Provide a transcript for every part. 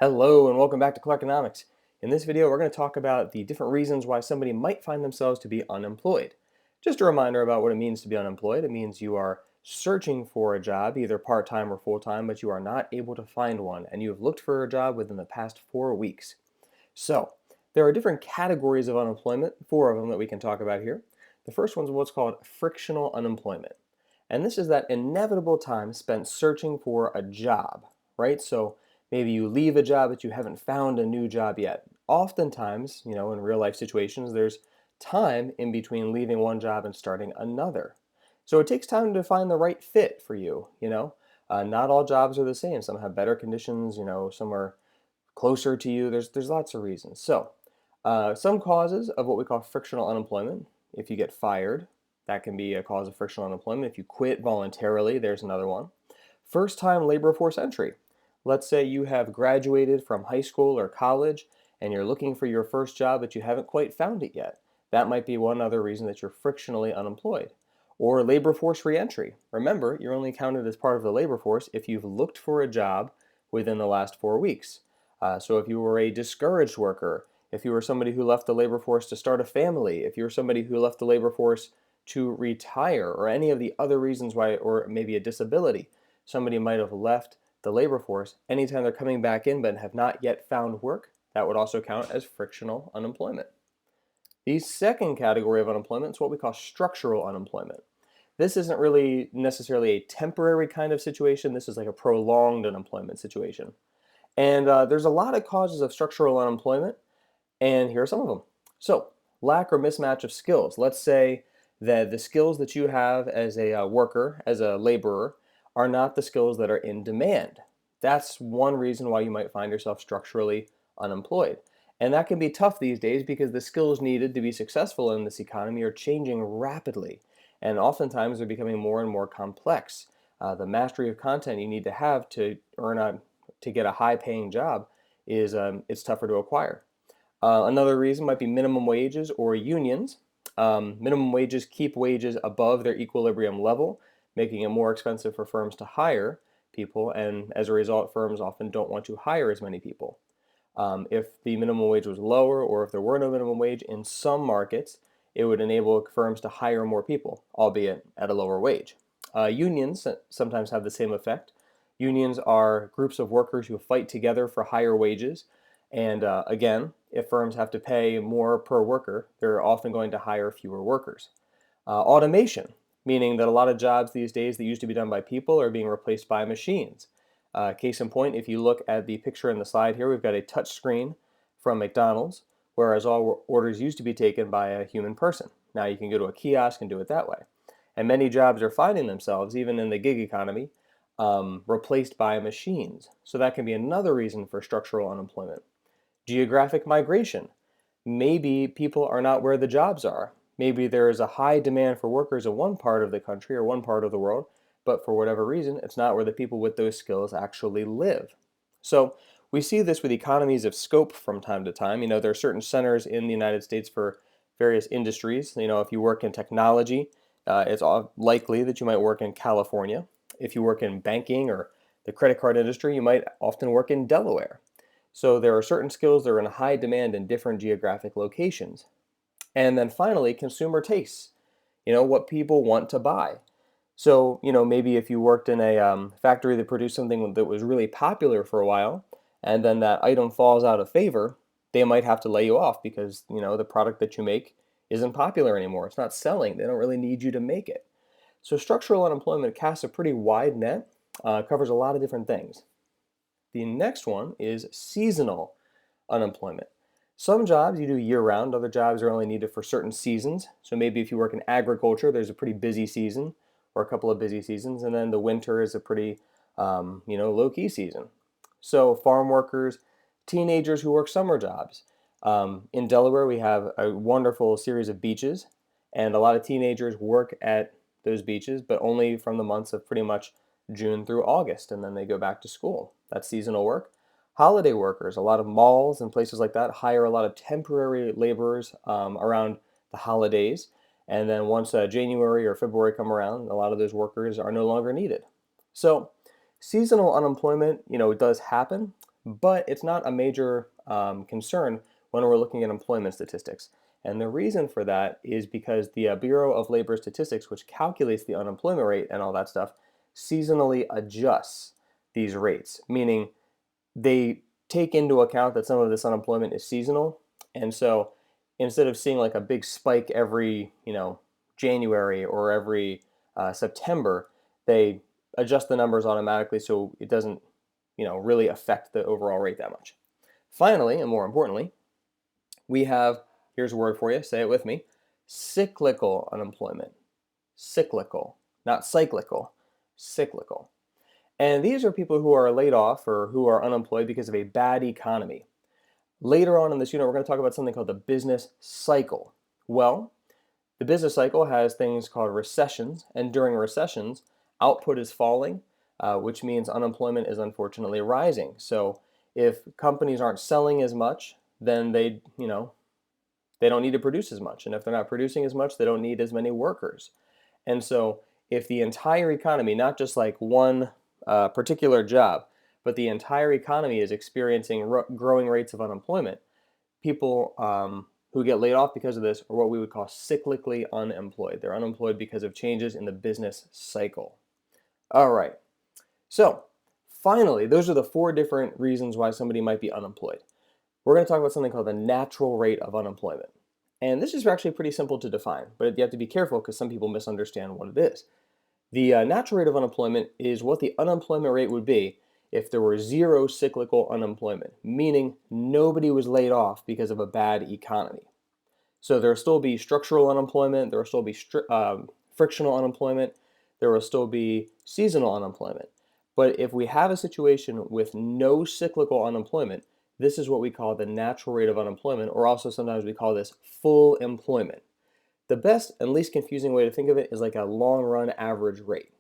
Hello and welcome back to Clarkenomics. In this video, we're going to talk about the different reasons why somebody might find themselves to be unemployed. Just a reminder about what it means to be unemployed. It means you are searching for a job, either part-time or full-time, but you are not able to find one, and you have looked for a job within the past 4 weeks. So, there are different categories of unemployment, four of them that we can talk about here. The first one is what's called frictional unemployment. And this is that inevitable time spent searching for a job, right? So maybe you leave a job, but you haven't found a new job yet. Oftentimes, in real life situations, there's time in between leaving one job and starting another. So it takes time to find the right fit for you. Not all jobs are the same. Some have better conditions, some are closer to you. There's lots of reasons. So, some causes of what we call frictional unemployment. If you get fired, that can be a cause of frictional unemployment. If you quit voluntarily, there's another one. First time labor force entry. Let's say you have graduated from high school or college and you're looking for your first job, but you haven't quite found it yet. That might be one other reason that you're frictionally unemployed. Or labor force reentry. Remember, you're only counted as part of the labor force if you've looked for a job within the last 4 weeks. So if you were a discouraged worker, if you were somebody who left the labor force to start a family, if you're somebody who left the labor force to retire, or any of the other reasons why, or maybe a disability, somebody might have left the labor force, anytime they're coming back in but have not yet found work, that would also count as frictional unemployment. The second category of unemployment is what we call structural unemployment. This isn't really necessarily a temporary kind of situation. This is like a prolonged unemployment situation. And there's a lot of causes of structural unemployment, and here are some of them. So, lack or mismatch of skills. Let's say that the skills that you have as a worker, as a laborer, are not the skills that are in demand. That's one reason why you might find yourself structurally unemployed. And that can be tough these days because the skills needed to be successful in this economy are changing rapidly. And oftentimes they're becoming more and more complex. The mastery of content you need to have to to get a high paying job is it's tougher to acquire. Another reason might be minimum wages or unions. Minimum wages keep wages above their equilibrium level, making it more expensive for firms to hire people, and as a result, firms often don't want to hire as many people. If the minimum wage was lower, or if there were no minimum wage in some markets, it would enable firms to hire more people, albeit at a lower wage. Unions sometimes have the same effect. Unions are groups of workers who fight together for higher wages. And again, if firms have to pay more per worker, they're often going to hire fewer workers. Automation, meaning that a lot of jobs these days that used to be done by people are being replaced by machines. Case in point, if you look at the picture in the slide here, we've got a touch screen from McDonald's, whereas all orders used to be taken by a human person. Now you can go to a kiosk and do it that way. And many jobs are finding themselves, even in the gig economy, replaced by machines. So that can be another reason for structural unemployment. Geographic migration. Maybe people are not where the jobs are. Maybe there is a high demand for workers in one part of the country or one part of the world, but for whatever reason, it's not where the people with those skills actually live. So we see this with economies of scope from time to time. There are certain centers in the United States for various industries. If you work in technology, it's likely that you might work in California. If you work in banking or the credit card industry, you might often work in Delaware. So there are certain skills that are in high demand in different geographic locations. And then finally, consumer tastes, what people want to buy. So, maybe if you worked in a factory that produced something that was really popular for a while, and then that item falls out of favor, they might have to lay you off because, the product that you make isn't popular anymore. It's not selling. They don't really need you to make it. So structural unemployment casts a pretty wide net, covers a lot of different things. The next one is seasonal unemployment. Some jobs you do year-round, other jobs are only needed for certain seasons. So maybe if you work in agriculture, there's a pretty busy season or a couple of busy seasons, and then the winter is a pretty, low-key season. So farm workers, teenagers who work summer jobs. In Delaware, we have a wonderful series of beaches, and a lot of teenagers work at those beaches, but only from the months of pretty much June through August, and then they go back to school. That's seasonal work. Holiday workers, a lot of malls and places like that hire a lot of temporary laborers around the holidays. And then once January or February come around, a lot of those workers are no longer needed. So seasonal unemployment, it does happen. but it's not a major concern when we're looking at employment statistics. And the reason for that is because the Bureau of Labor Statistics, which calculates the unemployment rate and all that stuff, seasonally adjusts these rates, meaning they take into account that some of this unemployment is seasonal. And so instead of seeing like a big spike every, January or every September, they adjust the numbers automatically so it doesn't, really affect the overall rate that much. Finally, and more importantly, we have, here's a word for you, say it with me, cyclical unemployment. Cyclical, not cyclical, cyclical. And these are people who are laid off or who are unemployed because of a bad economy. Later on in this unit, we're going to talk about something called the business cycle. Well, the business cycle has things called recessions, and during recessions, output is falling, which means unemployment is unfortunately rising. So if companies aren't selling as much, then they don't need to produce as much. And if they're not producing as much, they don't need as many workers. And so if the entire economy, not just like one particular job, but the entire economy is experiencing growing rates of unemployment, people who get laid off because of this are what we would call cyclically unemployed. They're unemployed because of changes in the business cycle. All right. So finally, those are the 4 different reasons why somebody might be unemployed. We're going to talk about something called the natural rate of unemployment. And this is actually pretty simple to define, but you have to be careful because some people misunderstand what it is. The natural rate of unemployment is what the unemployment rate would be if there were 0 cyclical unemployment, meaning nobody was laid off because of a bad economy. So there will still be structural unemployment, there will still be frictional unemployment, there will still be seasonal unemployment. But if we have a situation with no cyclical unemployment, this is what we call the natural rate of unemployment, or also sometimes we call this full employment. The best and least confusing way to think of it is like a long-run average rate.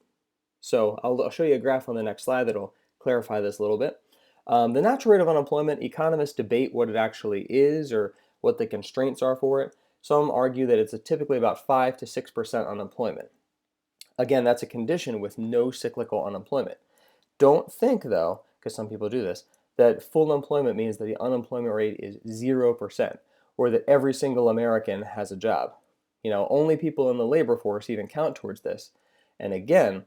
So I'll show you a graph on the next slide that'll clarify this a little bit. The natural rate of unemployment, economists debate what it actually is or what the constraints are for it. Some argue that it's typically about 5 to 6% unemployment. Again, that's a condition with no cyclical unemployment. Don't think, though, because some people do this, that full employment means that the unemployment rate is 0% or that every single American has a job. Only people in the labor force even count towards this. And again,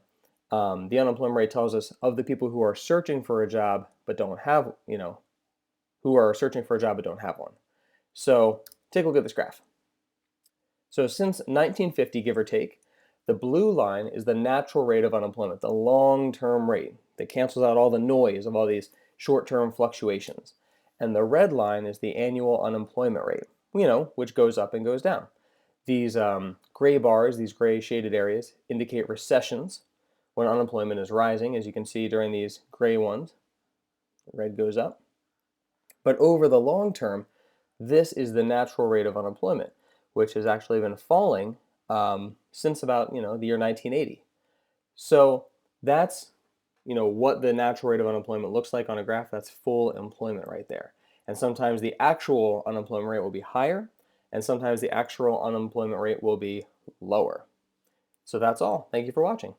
the unemployment rate tells us of the people who are searching for a job but don't have, who are searching for a job but don't have one. So take a look at this graph. So since 1950, give or take, the blue line is the natural rate of unemployment, the long-term rate that cancels out all the noise of all these short-term fluctuations. And the red line is the annual unemployment rate, which goes up and goes down. These gray bars, these gray shaded areas, indicate recessions when unemployment is rising, as you can see during these gray ones. Red goes up. But over the long term, this is the natural rate of unemployment, which has actually been falling since about the year 1980. So that's what the natural rate of unemployment looks like on a graph. That's full employment right there. And sometimes the actual unemployment rate will be higher, and sometimes the actual unemployment rate will be lower. So that's all. Thank you for watching.